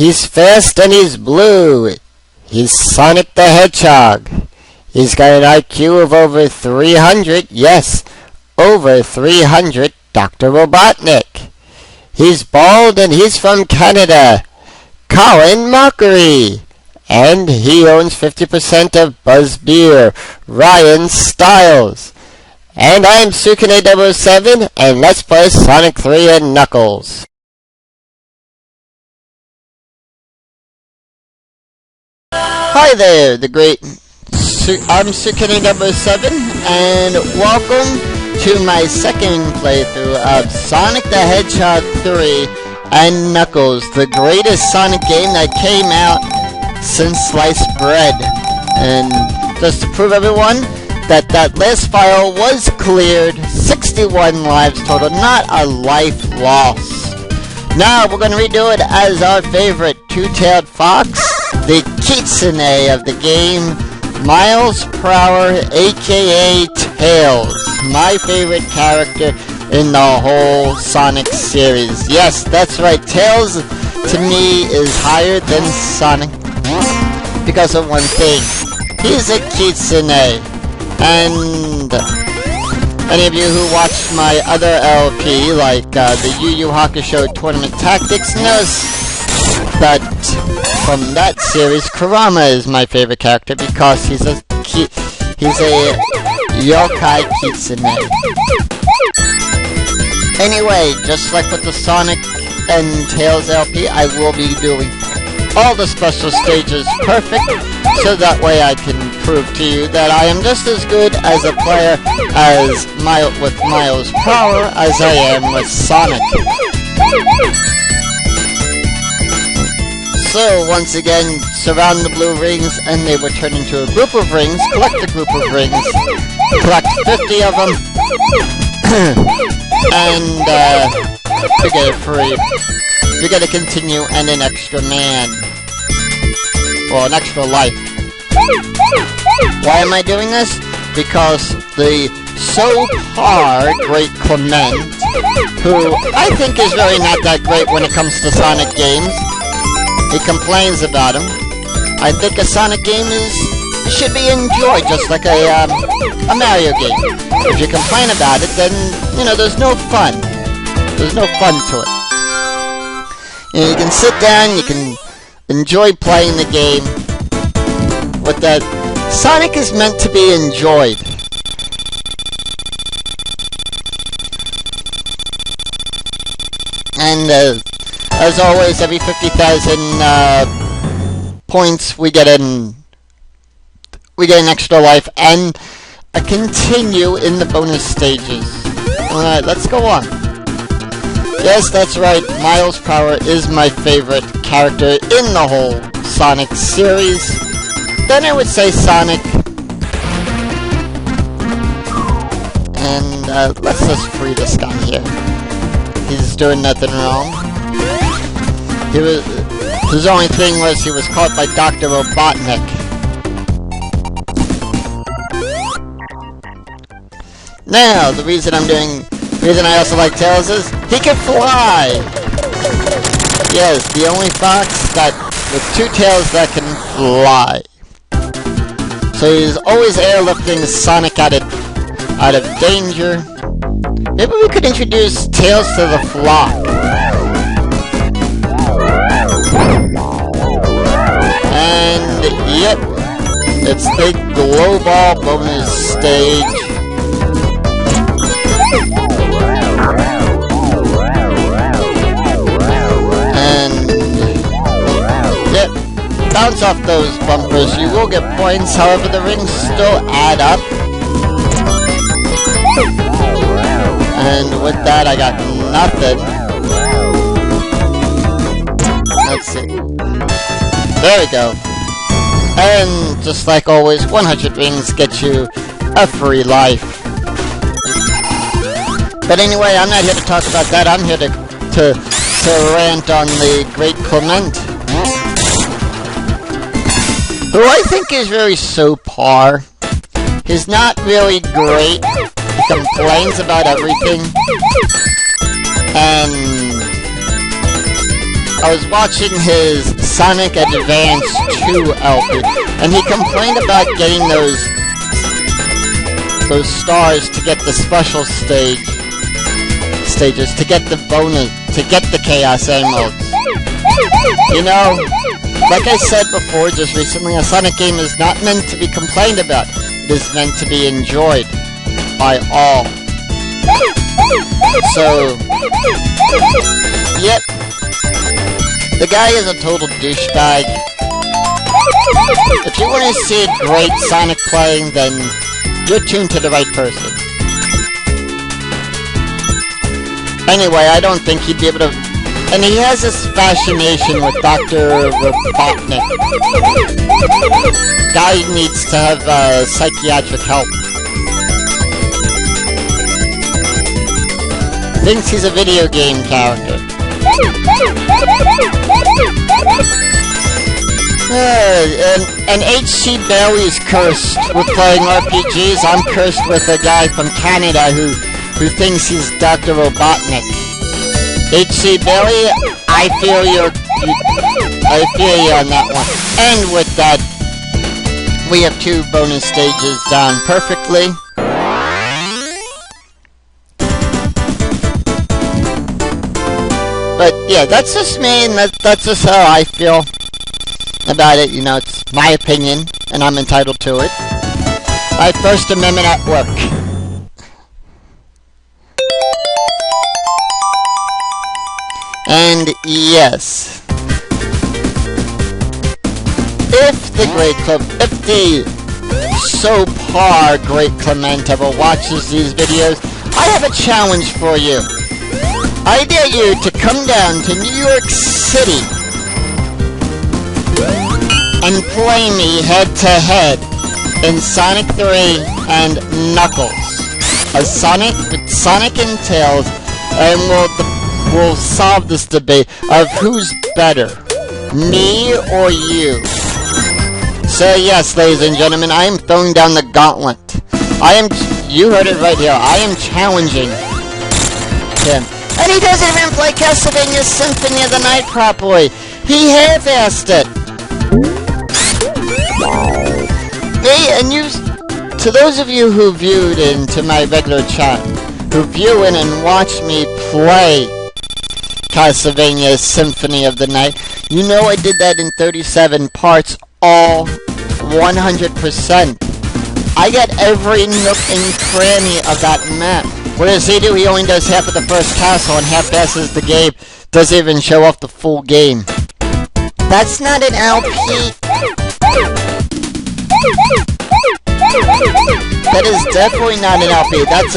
He's fast and he's blue. He's Sonic the Hedgehog. He's got an IQ of over 300. Yes, over 300. Dr. Robotnick. He's bald and he's from Canada. Colin Mockery. And he owns 50% of Buzz Beer. Ryan Stiles. And I'm Sukune007, and let's play Sonic 3 and Knuckles. Hi there, I'm Sukune007, and welcome to my second playthrough of Sonic the Hedgehog 3 and Knuckles, the greatest Sonic game that came out since sliced bread. And just to prove everyone that last file was cleared, 61 lives total, not a life lost. Now we're going to redo it as our favorite two-tailed fox, the kitsune of the game, Miles Prower, aka Tails, my favorite character in the whole Sonic series. Yes, that's right, Tails to me is higher than Sonic because of one thing. He's a kitsune. And any of you who watched my other LP, like the Yu Yu Hakusho Tournament Tactics, knows that from that series, Kurama is my favorite character because he's a yokai kitsune. Anyway, just like with the Sonic and Tails LP, I will be doing all the special stages perfect, so that way I can prove to you that I am just as good as a player with Miles Prower as I am with Sonic. So once again, surround the blue rings and they will turn into a group of rings. Collect the group of rings. Collect 50 of them. And you get it free. You get a continue and an extra man. Well, an extra life. Why am I doing this? Because the so far great Clement, who I think is really not that great when it comes to Sonic games, he complains about him. I think a Sonic game should be enjoyed just like a Mario game. If you complain about it, then, you know, there's no fun. There's no fun to it. You know, you can sit down, you can enjoy playing the game. With that, Sonic is meant to be enjoyed. And as always, every 50,000 points, we get an extra life and a continue in the bonus stages. Alright, let's go on. Yes, that's right, Miles Prower is my favorite character in the whole Sonic series. Then I would say Sonic. And let's just free this guy here. He's doing nothing wrong. His only thing was he was caught by Dr. Robotnick. Now, the reason I also like Tails is he can fly! Yes, the only fox with two tails that can fly. So he's always airlifting Sonic out of danger. Maybe we could introduce Tails to the flock. And yep, it's the Global bonus stage. Bounce off those bumpers, you will get points, however the rings still add up. And with that I got nothing. Let's see. There we go. And just like always, 100 rings get you a free life. But anyway, I'm not here to talk about that, I'm here to rant on the great Clement, who I think is very subpar. He's not really great. He complains about everything. And I was watching his Sonic Advance 2 LP, and he complained about getting those stars to get the special stages, to get the bonus, to get the Chaos Emeralds. You know, like I said before just recently, a Sonic game is not meant to be complained about. It is meant to be enjoyed by all. So, yep, the guy is a total douchebag. If you want to see great Sonic playing, then you're tuned to the right person. Anyway, I don't think he'd be able to... And he has this fascination with Dr. Robotnick. Guy needs to have psychiatric help. Thinks he's a video game character. And H.C. Bailey is cursed with playing RPGs. I'm cursed with a guy from Canada who thinks he's Dr. Robotnick. H.C. Bailey, I feel you on that one. And with that, we have 2 bonus stages done perfectly. But yeah, that's just me, and that's just how I feel about it. You know, it's my opinion, and I'm entitled to it. My First Amendment at work. And yes, if the so-par Great Clement ever watches these videos, I have a challenge for you. I dare you to come down to New York City and play me head-to-head in Sonic 3 and Knuckles. A Sonic with Sonic and Tails, and we'll solve this debate of who's better, me or you. So yes, ladies and gentlemen, I am throwing down the gauntlet. You heard it right here, I am challenging him. And he doesn't even play Castlevania Symphony of the Night properly. He half-assed it. Hey, and to those of you who viewed into my regular chat, who view in and watch me play Castlevania Symphony of the Night, you know I did that in 37 parts, all 100%. I got every nook and cranny of that map. What does he do? He only does half of the first castle and half-asses the game. Doesn't even show off the full game. That's not an LP. That is definitely not an LP. That's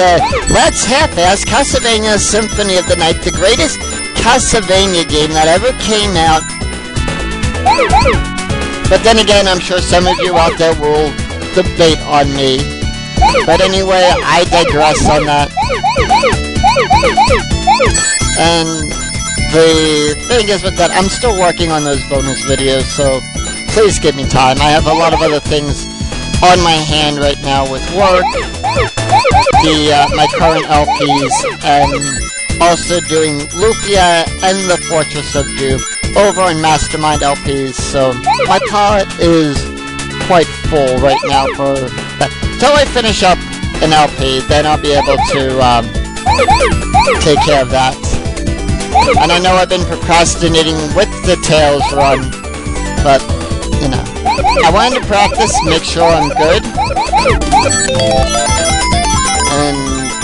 half-ass Castlevania Symphony of the Night, the greatest Castlevania game that ever came out. But then again, I'm sure some of you out there will debate on me. But anyway, I digress on that. And the thing is with that, I'm still working on those bonus videos, so please give me time. I have a lot of other things on my hand right now with work, my current LPs, and also doing Lupia and the Fortress of Doom over on Mastermind LPs, so my palette is quite full right now for that. Until I finish up an LP, then I'll be able to take care of that. And I know I've been procrastinating with the Tails run, but, you know, I wanted to practice, make sure I'm good, and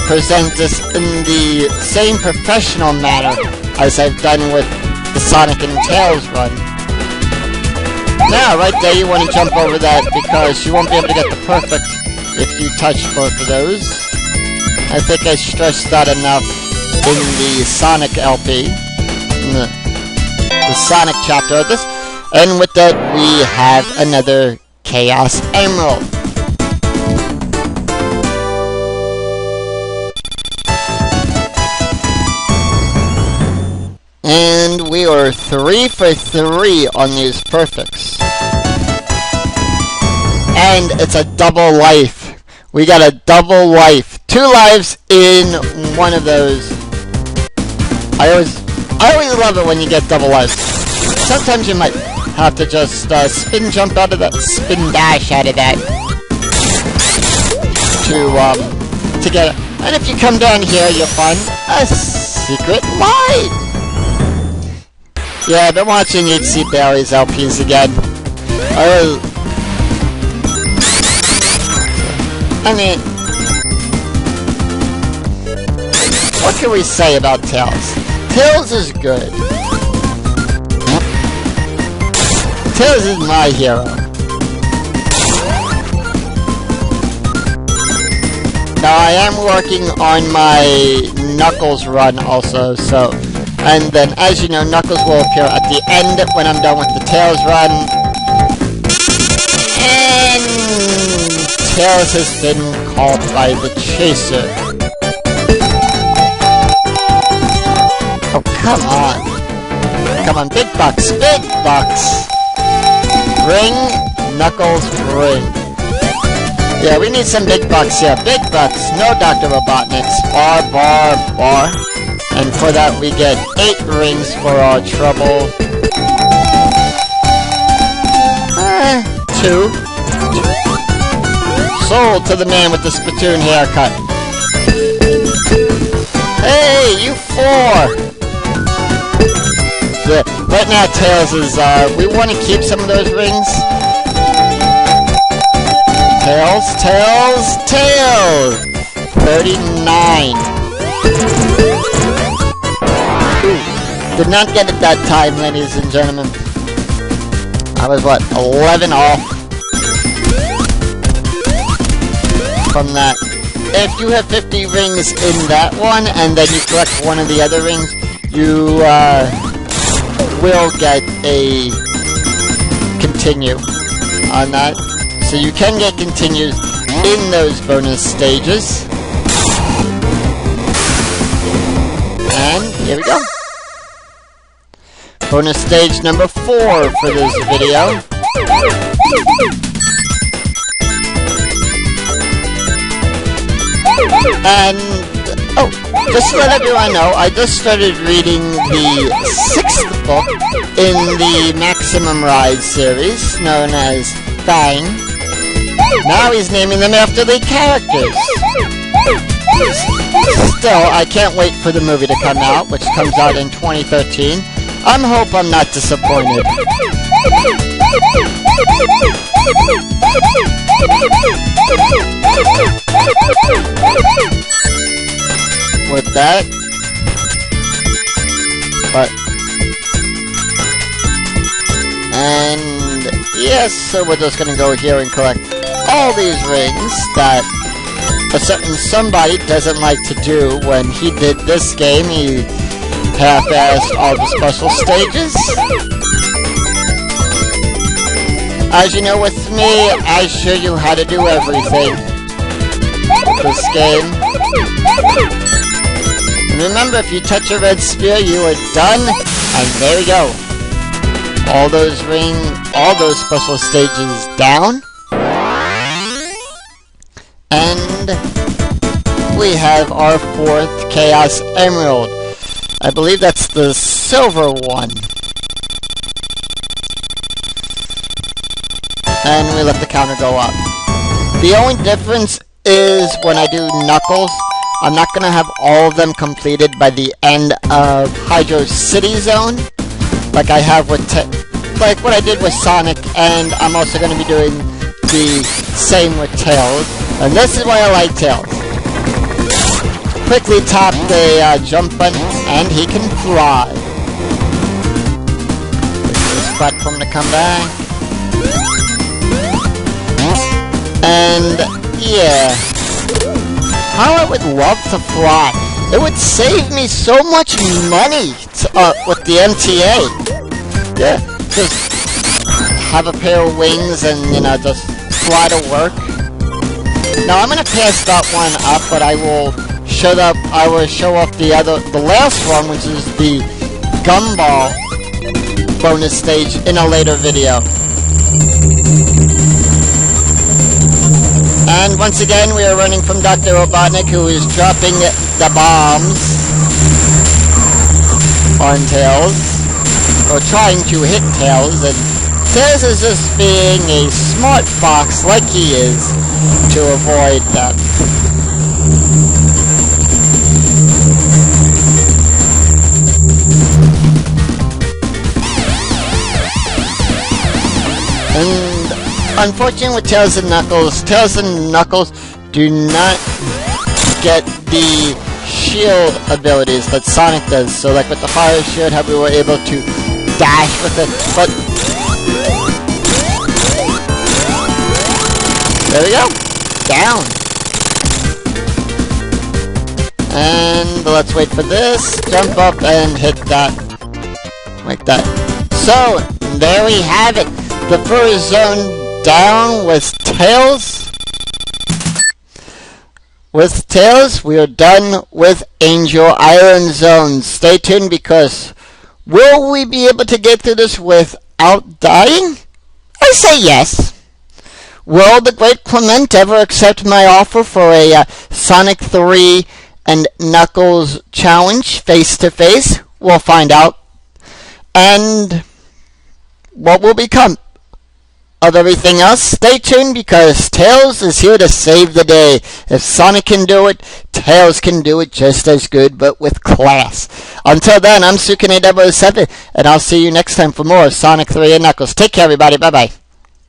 present this in the same professional manner as I've done with the Sonic and Tails run. Now, right there, you want to jump over that because you won't be able to get the perfect if you touch both of those. I think I stressed that enough in the Sonic LP, in the Sonic chapter of this. And with that, we have another Chaos Emerald. And we are 3 for 3 on these perfects. And it's a double life. We got a double life. 2 lives in one of those. I always love it when you get double lives. sometimes you might have to just spin jump out of that, spin dash out of that to get it. And if you come down here, you'll find a secret light. Yeah, I've been watching H.C. Barry's LPs again. I mean, what can we say about Tails? Tails is good. Tails is my hero. Now I am working on my Knuckles run also, so, and then as you know, Knuckles will appear at the end when I'm done with the Tails run. And Tails has been caught by the Chaser. Oh, come on. Come on, big bucks, big bucks. Ring, Knuckles, ring. Yeah, we need some big bucks here. Big bucks. No Dr. Robotniks. Bar, bar, bar. And for that we get 8 rings for our trouble. 2. Sold to the man with the spittoon haircut. Hey, you 4! Right now, Tails is, we want to keep some of those rings. Tails, Tails, Tails! 39. Ooh, did not get it that time, ladies and gentlemen. I was, what, 11 off from that. If you have 50 rings in that one, and then you collect one of the other rings, you, will get a continue on that. So you can get continues in those bonus stages. And here we go. Bonus stage number 4 for this video. And, oh, just to let everyone know, I just started reading the 6th book in the Maximum Ride series, known as Fang. Now he's naming them after the characters. Still, I can't wait for the movie to come out, which comes out in 2013. I hope I'm not disappointed. With that, but, and yes, so we're just gonna go here and collect all these rings that a certain somebody doesn't like to do. When he did this game, he half-assed all the special stages. As you know, with me, I show you how to do everything with this game. And remember, if you touch a red spear, you are done. And there we go. All those special stages down. And we have our 4th Chaos Emerald. I believe that's the silver one. And we let the counter go up. The only difference is when I do Knuckles, I'm not going to have all of them completed by the end of Hydro City Zone, like I have with, like what I did with Sonic, and I'm also going to be doing the same with Tails. And this is why I like Tails. Quickly tap the jump button, and he can fly. Wait for this platform to come back. And, yeah. How I would love to fly. It would save me so much money with the MTA. Yeah, just have a pair of wings and, you know, just fly to work. Now, I'm going to pass that one up, but I will show off the last one, which is the Gumball bonus stage in a later video. And once again, we are running from Dr. Robotnick, who is dropping the bombs on Tails. or trying to hit Tails, and Tails is just being a smart fox like he is to avoid them. And unfortunately with Tails and Knuckles do not get the shield abilities that Sonic does. So like with the fire shield, how we were able to dash with it, but there we go, down. And let's wait for this, jump up and hit that, like that. So there we have it, the first zone down was Tails. With Tails, we are done with Angel Island Zone. Stay tuned, because will we be able to get through this without dying? I say yes. Will the Great Clement ever accept my offer for a Sonic 3 and Knuckles challenge face-to-face? We'll find out. And what will become of everything else? Stay tuned, because Tails is here to save the day. If Sonic can do it, Tails can do it just as good, but with class. Until then, I'm Sukune007, and I'll see you next time for more Sonic 3 and Knuckles. Take care, everybody. Bye-bye.